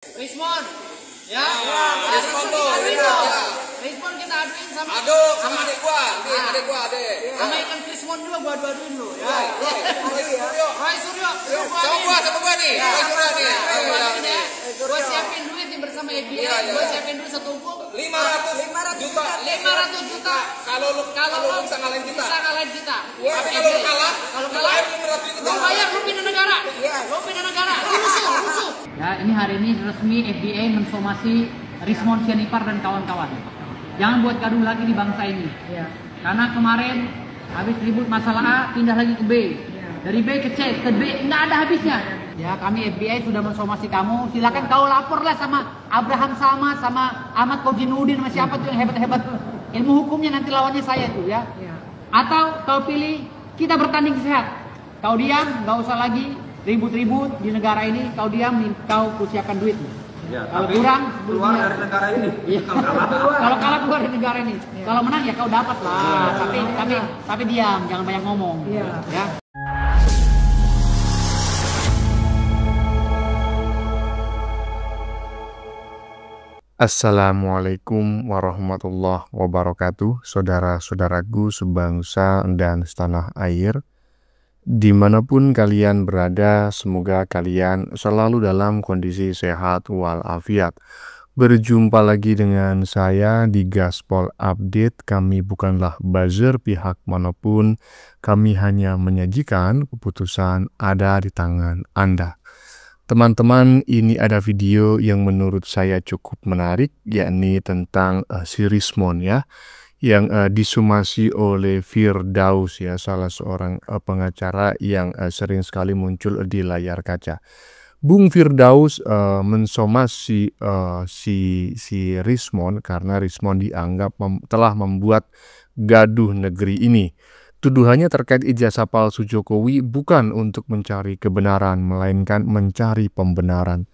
Rismon, ya, Rismon tuh, Rismon kita aduin sama adik gua, adik. sama ikan Rismon juga gua aduin lu, ya. Roy Suryo, Sama gua nih, Roy Suryo nih. Gua siapin duit nih bersama FBI, gua siapin duit setumpuk 500 juta. 500 juta. Kalau lu bisa ngalahin kita. Tapi kalau lu kalah, bayar 500 juta. Lu bayar, lu pindah negara. Lu rusuh. Ya, ini hari ini resmi FBI mensomasi Rismon Sianipar dan kawan-kawan. Jangan buat gaduh lagi di bangsa ini. Karena kemarin habis ribut masalah A, pindah lagi ke B. Dari B ke C, ke D, nggak ada habisnya. Ya, kami FBI sudah mensomasi kamu. Silakan kau lapor lah sama Abraham sama Ahmad Kojinuddin, sama siapa tuh yang hebat-hebat. Ilmu hukumnya nanti lawannya saya tuh ya. Atau kau pilih kita bertanding sehat. Kau diam, nggak usah lagi ribut-ribut di negara ini. Kau diam, kau siapkan duit. Ya, kalau kurang keluar dari negara ini. Iya. Kalau kalah keluar dari negara ini. Kalau menang ya kau dapat lah. Tapi diam, jangan banyak ngomong. Ya. Assalamualaikum warahmatullahi wabarakatuh, saudara-saudaraku sebangsa dan setanah air. Dimanapun kalian berada, semoga kalian selalu dalam kondisi sehat walafiat. Berjumpa lagi dengan saya di Gaspol Update. Kami bukanlah buzzer pihak manapun, kami hanya menyajikan keputusan ada di tangan Anda. Teman-teman, ini ada video yang menurut saya cukup menarik, yakni tentang si Rismon ya, yang disomasi oleh Firdaus ya, salah seorang pengacara yang sering sekali muncul di layar kaca. Bung Firdaus mensomasi si Rismon karena Rismon dianggap telah membuat gaduh negeri ini. Tuduhannya terkait ijazah palsu Jokowi bukan untuk mencari kebenaran, melainkan mencari pembenaran.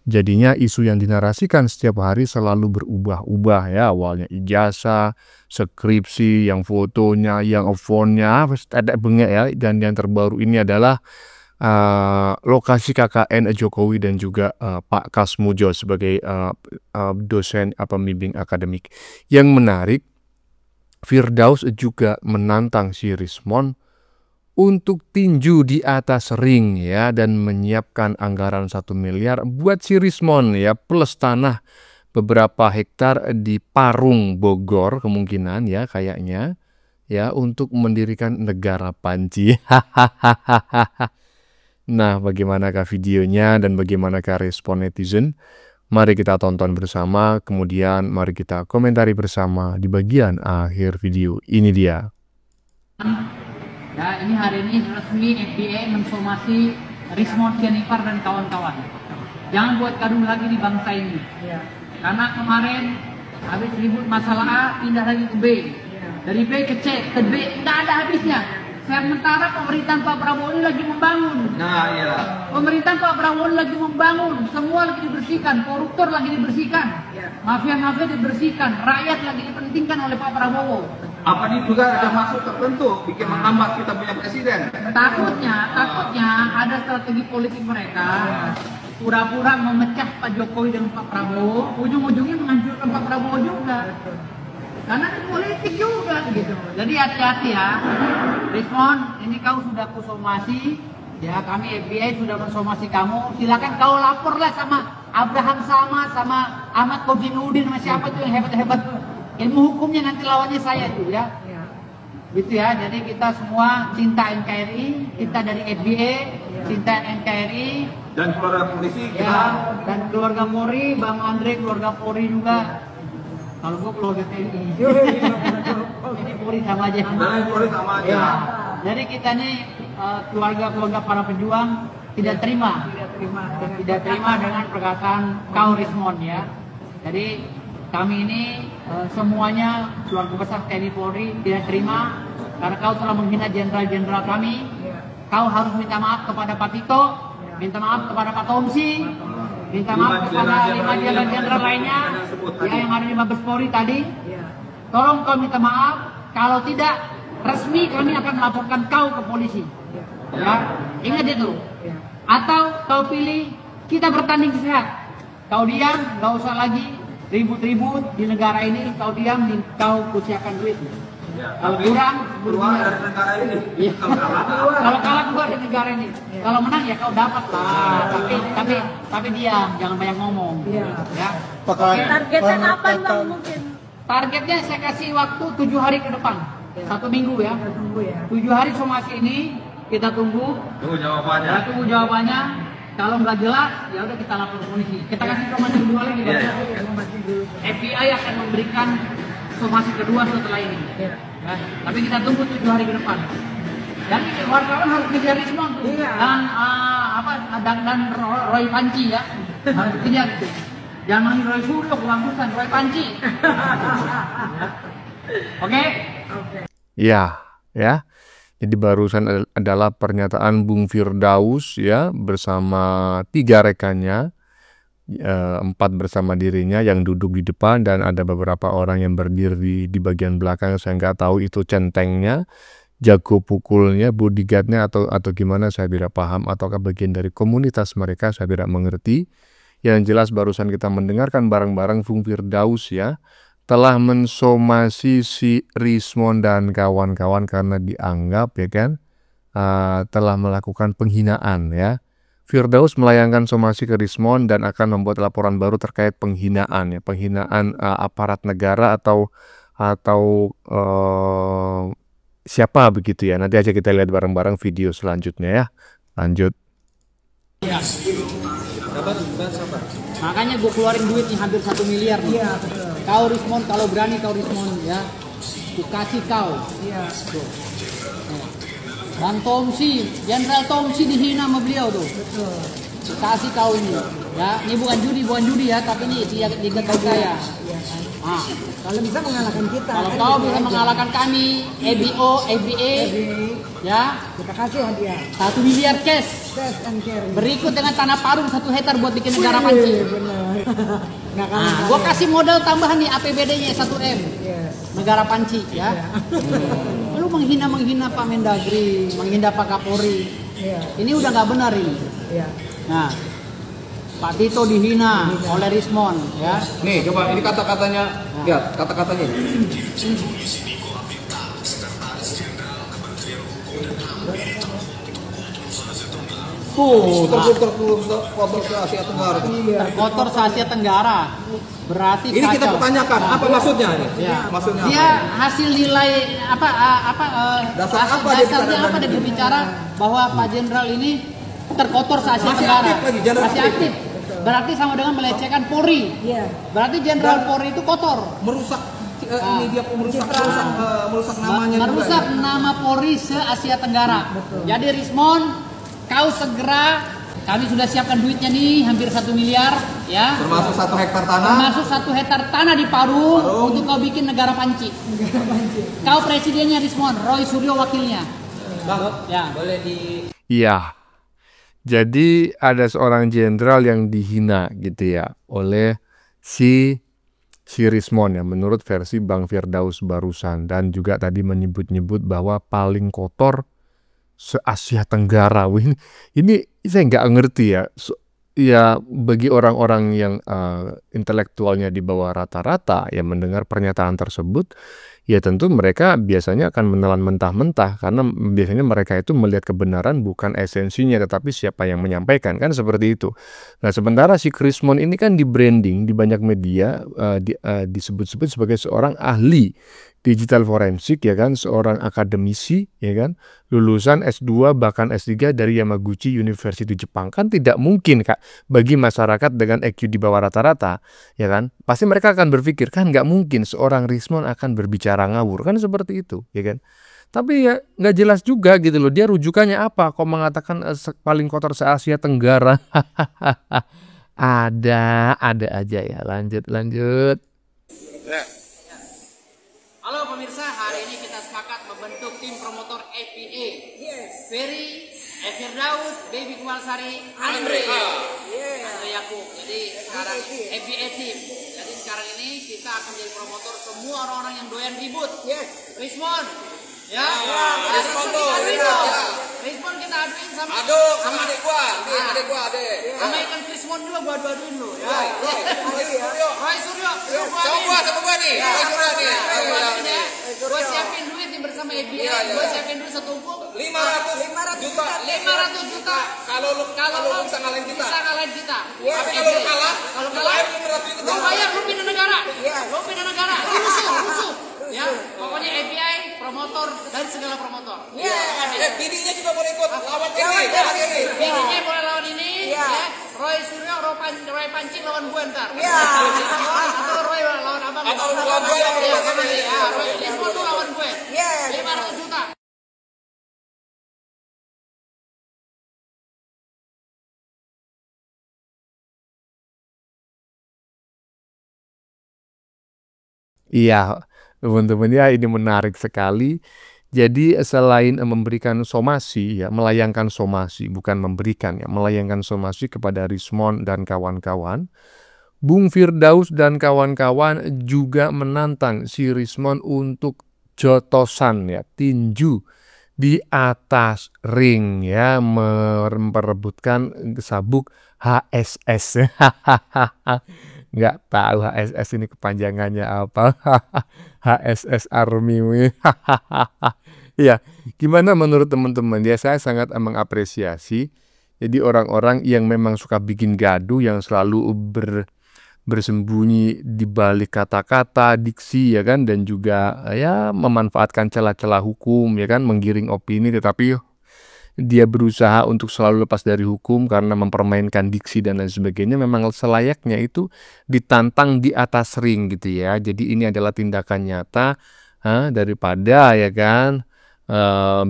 Jadinya isu yang dinarasikan setiap hari selalu berubah-ubah ya. Awalnya ijazah, skripsi, yang fotonya, yang fontnya, ada bengek ya. Dan yang terbaru ini adalah lokasi KKN Jokowi dan juga Pak Kasmujo sebagai dosen pembimbing akademik. Yang menarik, Firdaus juga menantang si Rismon untuk tinju di atas ring ya, dan menyiapkan anggaran 1 miliar buat si Rismon ya, plus tanah beberapa hektar di Parung Bogor kemungkinan ya, kayaknya ya, untuk mendirikan negara Panci. Nah, bagaimanakah videonya dan bagaimanakah respon netizen? Mari kita tonton bersama, kemudian mari kita komentari bersama di bagian akhir video. Ini dia. Ya, ini hari ini resmi FBI mensomasi Rismon Sianipar dan kawan-kawan. Jangan buat gaduh lagi di bangsa ini. Karena kemarin habis ribut masalah A, pindah lagi ke B. Dari B ke C, ke D, nggak ada habisnya. Sementara pemerintahan Pak Prabowo ini lagi membangun. Nah, iya. Pemerintahan Pak Prabowo ini lagi membangun. Semua lagi dibersihkan. Koruptor lagi dibersihkan. Mafia-mafia dibersihkan. Rakyat lagi dipentingkan oleh Pak Prabowo. Apa ini juga ada maksud tertentu bikin menghambat kita punya presiden? Takutnya ada strategi politik mereka. Pura-pura memecah Pak Jokowi dan Pak Prabowo. Ujung-ujungnya menghancurkan Pak Prabowo juga. Karena ini politik juga gitu. Jadi hati-hati ya. Rismon, ini kau sudah kusomasi. Ya, kami FBI sudah mensomasi kamu. Silakan kau lapor lah sama Abraham sama Ahmad Kojinuddin, sama siapa tuh yang hebat-hebat. Ilmu hukumnya nanti lawannya saya tuh ya. Gitu ya. Jadi kita semua cinta NKRI, kita dari FBI, cinta NKRI Dan keluarga polisi ya, dan keluarga Polri, Bang Andre keluarga Polri juga. Kalau gua keluarga TNI. Ini Polri sama aja. Ya. Jadi kita nih keluarga para pejuang tidak terima dengan perkataan kau Rismon ya. Jadi kami ini semuanya keluarga besar TNI Polri tidak terima karena kau telah menghina jenderal-jenderal kami. Kau harus minta maaf kepada Pak Tito, minta maaf kepada Pak Tomsi, minta maaf kepada 5 jenderal lainnya ya, yang ada di Mabes Polri tadi. Tolong kau minta maaf. Kalau tidak, resmi kami akan melaporkan kau ke polisi. Ya, ingat itu. Atau kau pilih kita bertanding sehat. Kau diam, nggak usah lagi ribut-ribut di negara ini. Kau diam, kau kuciakan duit. Kalau kurang, keluar dari negara ini. Iya. Kalau kalah keluar dari negara ini. Kalau menang ya kau dapat lah. Tapi diam, jangan banyak ngomong. Ya. Targetnya kapan Bang mungkin? Targetnya saya kasih waktu 7 hari ke depan. 1 minggu ya. 7 hari somasi ini kita tunggu. Tunggu jawabannya. Ya, tunggu jawabannya. Kalau nggak jelas, ya udah kita lapor polisi. Kita kasih somasi kedua lagi. FBI akan memberikan somasi kedua setelah ini. Ya, tapi kita tunggu 7 hari ke depan. Dan wartawan harus kejar Rismon dan Roy Panci ya. Harus kejar gitu. Jangan Roy Suryo, kebagusan Roy Panci. Oke? Ya, ya. Jadi barusan adalah pernyataan Bung Firdaus ya bersama 3 rekannya, 4 bersama dirinya yang duduk di depan dan ada beberapa orang yang berdiri di bagian belakang. Saya nggak tahu itu centengnya, jago pukulnya, bodyguardnya atau gimana, saya tidak paham, ataukah bagian dari komunitas mereka, saya tidak mengerti. Yang jelas barusan kita mendengarkan bareng-bareng Bung Firdaus ya telah mensomasi si Rismon dan kawan-kawan karena dianggap ya kan telah melakukan penghinaan ya. Firdaus melayangkan somasi ke Rismon dan akan membuat laporan baru terkait penghinaan ya, penghinaan aparat negara atau siapa begitu ya. Nanti aja kita lihat bareng-bareng video selanjutnya ya. Lanjut. Makanya gue keluarin duit nih hampir 1 miliar nih. Iya, betul. Kau Rismon, kalau berani kau Rismon ya. Ku kasih kau. Iya. Tuh. Dan Tomsi, Jenderal Tomsi dihina sama beliau tuh. Betul. Ku kasih kau ini. Ya, ini bukan judi ya, tapi ini dia saya. Iya. Kalau bisa mengalahkan kita. Kalau kau bisa mengalahkan kami, FBA, ya, kita kasih hadiah 1 miliar cash. Berikut dengan tanah parung 1 hektar buat bikin negara Panci. Gua kasih modal tambahan nih APBD-nya 1M. Negara Panci ya. Lu menghina Pak Mendagri, menghina Pak Kapolri. Ini udah nggak benar ini. Nah, Pak Tito dihina oleh Rismon ya. Nih, coba ini kata-katanya. Lihat, kata-katanya. Terkotor se Asia Tenggara. Terkotor se Asia Tenggara. Berarti ini kacau. Kita pertanyakan apa maksudnya ini? Ya. Maksudnya dia apa? Hasil nilai dasarnya apa dia berbicara bahwa Pak Jenderal ini terkotor se Asia Tenggara. Masih aktif. Berarti sama dengan melecehkan Polri. Berarti Jenderal Polri itu kotor. Merusak ini dia merusak namanya. Merusak juga, nama Polri se Asia Tenggara. Jadi Rismon, kau segera, kami sudah siapkan duitnya nih hampir 1 miliar ya. Termasuk 1 hektar tanah. Termasuk 1 hektar tanah di Parung untuk kau bikin negara Panci. Kau presidennya Rismon, Roy Suryo wakilnya. Bang, ya. Boleh di. Iya. Jadi ada seorang jenderal yang dihina gitu ya oleh si Rismon ya menurut versi Bang Firdaus barusan, dan juga tadi menyebut-nyebut bahwa paling kotor se-Asia Tenggara. Ini saya nggak ngerti ya. Ya bagi orang-orang yang intelektualnya di bawah rata-rata yang mendengar pernyataan tersebut, ya tentu mereka biasanya akan menelan mentah-mentah karena biasanya mereka itu melihat kebenaran bukan esensinya tetapi siapa yang menyampaikan, kan seperti itu. Nah sementara si Rismon ini kan di branding di banyak media disebut-sebut sebagai seorang ahli digital forensik ya kan, seorang akademisi ya kan, lulusan S2 bahkan S3 dari Yamaguchi University Jepang. Kan tidak mungkin Kak bagi masyarakat dengan IQ di bawah rata-rata ya kan, pasti mereka akan berpikir kan nggak mungkin seorang Rismon akan berbicara ngawur, kan seperti itu ya kan. Tapi ya nggak jelas juga gitu loh, dia rujukannya apa kok mengatakan paling kotor se-Asia Tenggara. ada aja ya. Lanjut. Halo pemirsa, hari ini kita sepakat membentuk tim promotor FBA. Ferry, Firdaus, Baby Kumalsari, Andre Yakub. Jadi sekarang FBA team. Jadi sekarang ini kita akan jadi promotor semua orang-orang yang doyan ribut. Rismon, ya. Rismon kita aduin sama adik gua, sama ikan Rismon juga gua aduin lu. Ya. Roy Suryo. Sama gua nih. Gua siapin duit nih bersama EBA. Gua siapin duit satu tumpuk 500 juta. 500 juta. Kalau lu bisa ngalahin kita. Tapi kalau lu kalah, bayar 500 juta. Lu bayar, lu pindah negara. Rusuh. Ya, pokoknya API promotor dari segala promotor. Bininya juga boleh ikut lawan ini. Bininya boleh lawan ini. Ya. Roy Suryo, Roy Pancing lawan gue ntar. Atau Roy lawan abang. Atau lawan gue lawan ini. Roy Lismon tuh lawan gue. 500 juta. Iya, teman-teman ya, ini menarik sekali. Jadi selain memberikan somasi ya, melayangkan somasi, bukan memberikan ya, melayangkan somasi kepada Rismon dan kawan-kawan, Bung Firdaus dan kawan-kawan juga menantang si Rismon untuk jotosan ya, tinju di atas ring ya, memperebutkan sabuk HSS. Nggak tahu HSS ini kepanjangannya apa. HSS Army. Ya, gimana menurut teman-teman? Ya, saya sangat mengapresiasi. Jadi orang-orang yang memang suka bikin gaduh, yang selalu bersembunyi di balik kata-kata, diksi ya kan, dan juga ya memanfaatkan celah-celah hukum ya kan, menggiring opini, tetapi dia berusaha untuk selalu lepas dari hukum karena mempermainkan diksi dan lain sebagainya. Memang selayaknya itu ditantang di atas ring gitu ya. Jadi ini adalah tindakan nyata daripada ya kan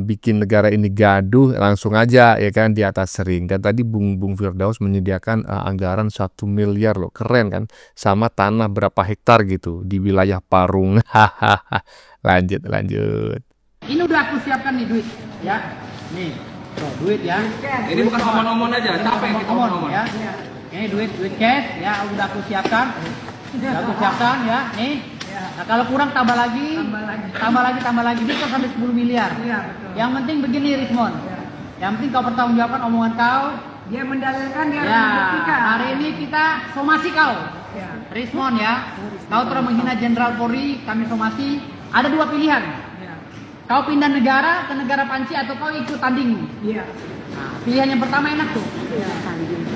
bikin negara ini gaduh, langsung aja ya kan di atas ring. Dan tadi Bung Firdaus menyediakan anggaran 1 miliar loh, keren kan, sama tanah berapa hektar gitu di wilayah Parung. lanjut Ini udah aku siapkan nih duit ya. Nih, duit ya. Ini bukan omong-omong aja, capek kita omong-omong ya. Ini duit cash ya, udah aku siapkan. Ya, nih. Nah, kalau kurang tambah lagi. Bisa sampai 10 miliar. Yang penting begini Rismon. Yang penting kau pertanggungjawabkan omongan kau. Dia mendalilkan, dia membuktikan. Hari ini kita somasi kau. Rismon ya. Kau telah menghina Jenderal Polri, kami somasi. Ada 2 pilihan. Kau pindah negara ke negara Panci atau kau ikut tanding. Nah, pilihan yang pertama enak tuh.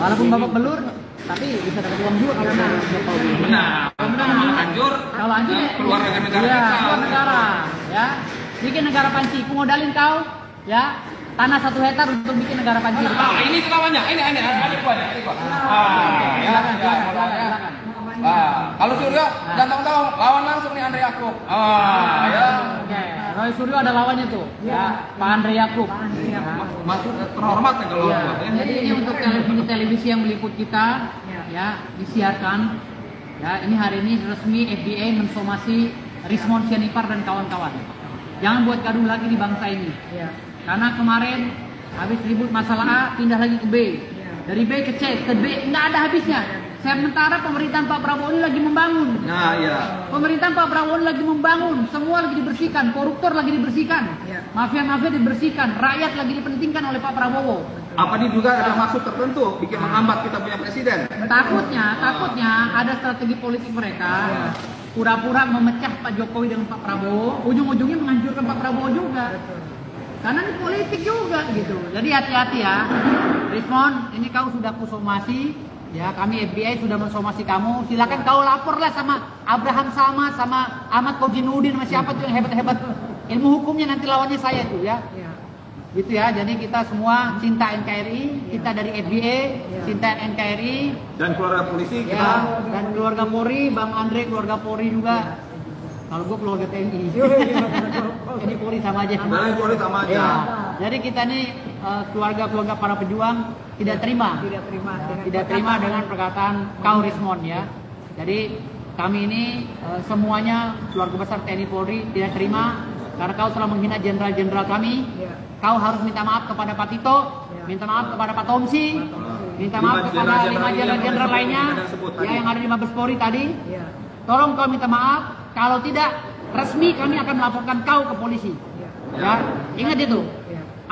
Walaupun babak belur, tapi bisa dapat uang juga kalau Jokowi. Kalau hancur keluar dari negara keluar negara ya. Bikin negara Panci, aku modalin kau ya. Tanah 1 hektar untuk bikin negara Panci. Ini lawannya, ini gua. Silakan. Kalau Suryo dan tahu-tahu lawan langsung nih Andre Yakub. Oke. Roy Suryo ada lawannya tuh. Ya, Pak Andre Yakub. Terhormat ya kalau lawan. Jadi ini untuk televisi yang meliput kita ya, disiarkan. Ya, ini hari ini resmi FDA mensomasi Rismon Sianipar dan kawan-kawan. Jangan buat gaduh lagi di bangsa ini. Karena kemarin habis ribut masalah A, pindah lagi ke B. Dari B ke C, ke D, nggak ada habisnya. Sementara pemerintahan Pak Prabowo ini lagi membangun. Nah, iya. Pemerintahan Pak Prabowo ini lagi membangun, semua lagi dibersihkan, koruptor lagi dibersihkan, mafia-mafia dibersihkan, rakyat lagi dipentingkan oleh Pak Prabowo. Apa ini juga ada maksud tertentu bikin menghambat kita punya presiden? Takutnya ada strategi politik mereka. Pura-pura memecah Pak Jokowi dengan Pak Prabowo, ujung-ujungnya menghancurkan Pak Prabowo juga. Karena ini politik juga gitu. Jadi hati-hati ya. Rismon, ini kau sudah kusomasi. Ya, kami FBI sudah mensomasi kamu. Silakan kau laporlah sama Abraham Samad, sama Ahmad Kojinuddin, sama siapa tuh yang hebat-hebat. Ilmu hukumnya nanti lawannya saya tuh ya. Gitu ya. Jadi kita semua cinta NKRI, kita dari FBI, cinta NKRI dan keluarga polisi kita. Ya, dan keluarga Polri, Bang Andre keluarga Polri juga. Kalau gue keluarga TNI. Ini Polri sama aja. Polri sama aja. Ya. Jadi kita nih keluarga-keluarga para pejuang tidak terima dengan perkataan kau Rismon ya. Jadi kami ini semuanya keluarga besar TNI Polri tidak terima karena kau telah menghina jenderal-jenderal kami. Kau harus minta maaf kepada Pak Tito, minta maaf kepada Pak Tomsi, minta maaf kepada 5 jenderal lainnya yang ada di Mabes Polri tadi. Tolong kau minta maaf. Kalau tidak resmi kami akan melaporkan kau ke polisi. Ya, ingat itu.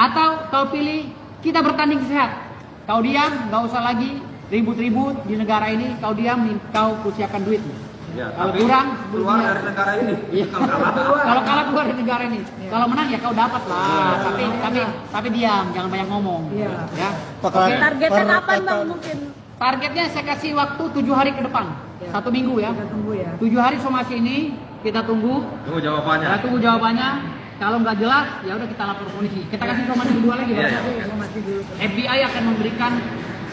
Atau kau pilih kita bertanding sehat. Kau diam, nggak usah lagi ribut-ribut di negara ini. Kau diam, kau kusiakan duit. Ya, Kalau kurang, keluar dari negara ini. Iya. Kalau kalah keluar dari negara ini. Kalau menang ya kau dapat lah. Tapi diam, jangan banyak ngomong. Iya. Ya. Oke. Targetnya kapan bang mungkin? Targetnya saya kasih waktu 7 hari ke depan. 1 minggu ya. Kita tunggu ya. 7 hari somasi ini kita tunggu. Tunggu jawabannya. Kita tunggu jawabannya. Kalau nggak jelas, ya udah kita lapor polisi. Kita kasih somasi kedua lagi. Somasi dulu. FBI akan memberikan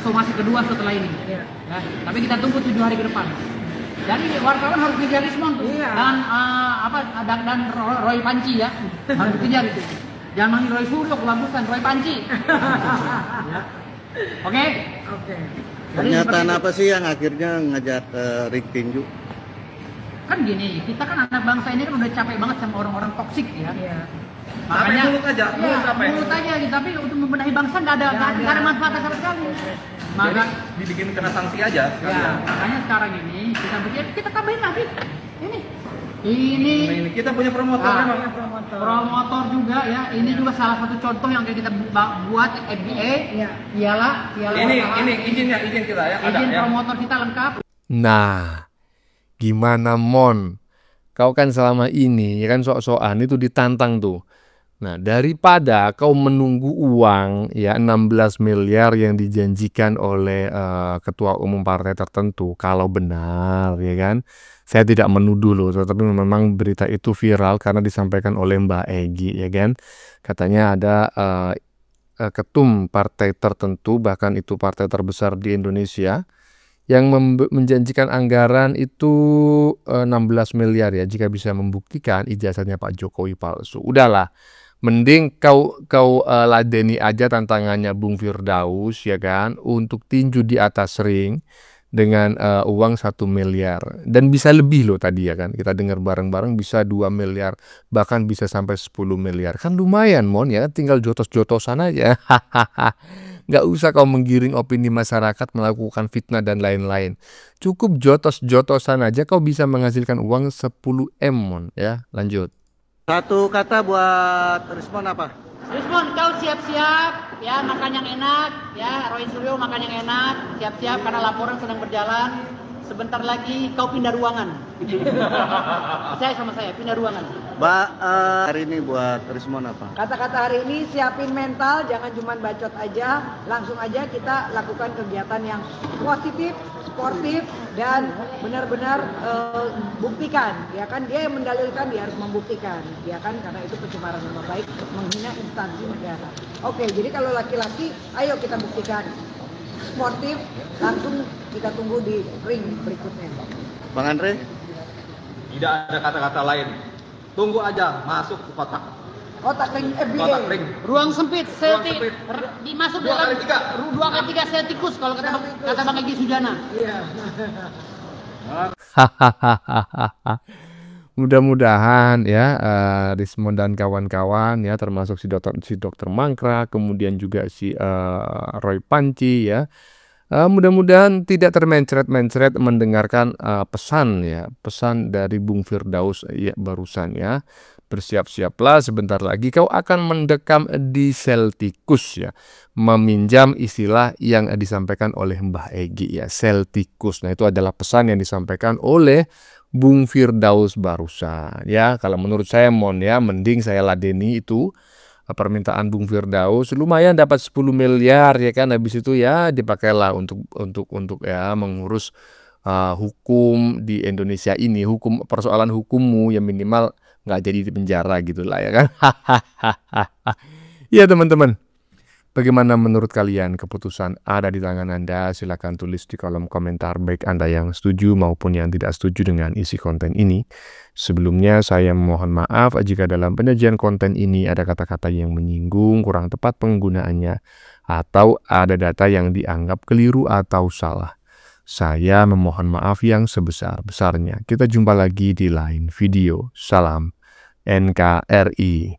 somasi kedua setelah ini. Iya. Ya, tapi kita tunggu 7 hari ke depan. Jadi wartawan harus kejar Rismon Iya. dan Roy Panci ya, harus kejar itu. Jangan manggil Roy Suryo kebagusan, Roy Panci. Ya. Oke? Oke. Pernyataan apa sih yang akhirnya ngajak ring tinju? Kan gini, kita kan anak bangsa ini kan udah capek banget sama orang-orang toksik ya. Iya. Makanya mulut aja, mulut capek. mulut aja gitu, tapi untuk membenahi bangsa nggak ada manfaatnya sama sekali. Maka Jadi dibikin kena sanksi aja. ya, makanya sekarang ini kita tambahin lagi. Ini Kita punya promotor Ah. memang. promotor juga ya. Ini juga salah satu contoh yang kita buat FBA. Iya. Piala Ini izin kita ya. Ada izin ya. promotor kita lengkap. Nah, gimana Mon? Kau kan selama ini ya kan sok-sokan itu ditantang tuh. Nah, daripada kau menunggu uang ya 16 miliar yang dijanjikan oleh ketua umum partai tertentu, kalau benar ya kan. Saya tidak menuduh loh, tetapi memang berita itu viral karena disampaikan oleh Mbak Egi ya kan. Katanya ada ketum partai tertentu, bahkan itu partai terbesar di Indonesia, yang menjanjikan anggaran itu 16 miliar ya jika bisa membuktikan ijazahnya Pak Jokowi palsu. Udahlah, mending kau ladeni aja tantangannya Bung Firdaus ya kan untuk tinju di atas ring dengan uang 1 miliar dan bisa lebih loh tadi ya kan, kita dengar bareng-bareng bisa 2 miliar bahkan bisa sampai 10 miliar kan lumayan Mon ya, tinggal jotos-jotosan aja. Nggak usah kau menggiring opini masyarakat, melakukan fitnah dan lain-lain. Cukup jotos-jotosan aja kau bisa menghasilkan uang 10 M Mon ya. Lanjut. Satu kata buat Rismon apa? Rismon, kau siap-siap ya, makan yang enak ya. Roy Suryo makan yang enak, siap-siap karena laporan sedang berjalan. Sebentar lagi kau pindah ruangan. Percaya sama saya, pindah ruangan. Mbak, hari ini buat Rismon apa? Kata-kata hari ini siapin mental, jangan cuma bacot aja, langsung aja kita lakukan kegiatan yang positif, sportif dan benar-benar buktikan, ya kan dia yang mendalilkan dia harus membuktikan, ya kan karena itu pencemaran nama baik menghina instansi negara. Oke, jadi kalau laki-laki, ayo kita buktikan sportif, langsung kita tunggu di ring berikutnya. Bang Andre? Tidak ada kata-kata lain. Tunggu aja masuk ke kotak. Kotak ring FBA. Kotak ring. Ruang sempit, sempit. dimasuk 2 kali 3. 2 kali 3 sel tikus kalau kata Bang Egy Sujana. Iya. Mudah-mudahan ya Rismon dan kawan-kawan ya termasuk si dokter Mangkra, kemudian juga si Roy Panci ya. Mudah-mudahan tidak termencret-mencret mendengarkan pesan dari Bung Firdaus ya barusan ya. Bersiap-siaplah, sebentar lagi kau akan mendekam di sel tikus ya. Meminjam istilah yang disampaikan oleh Mbah Egy ya, sel tikus. Nah, itu adalah pesan yang disampaikan oleh Bung Firdaus barusan ya. Kalau menurut saya Mon ya, mending saya ladeni itu permintaan Bung Firdaus, lumayan dapat 10 miliar ya kan, habis itu ya dipakailah untuk ya mengurus hukum di Indonesia ini, persoalan hukummu yang minimal nggak jadi di penjara gitulah ya kan. Ya teman-teman, bagaimana menurut kalian? Keputusan ada di tangan Anda. Silakan tulis di kolom komentar baik Anda yang setuju maupun yang tidak setuju dengan isi konten ini. Sebelumnya saya mohon maaf jika dalam penyajian konten ini ada kata-kata yang menyinggung, kurang tepat penggunaannya, atau ada data yang dianggap keliru atau salah. Saya memohon maaf yang sebesar-besarnya. Kita jumpa lagi di lain video. Salam NKRI.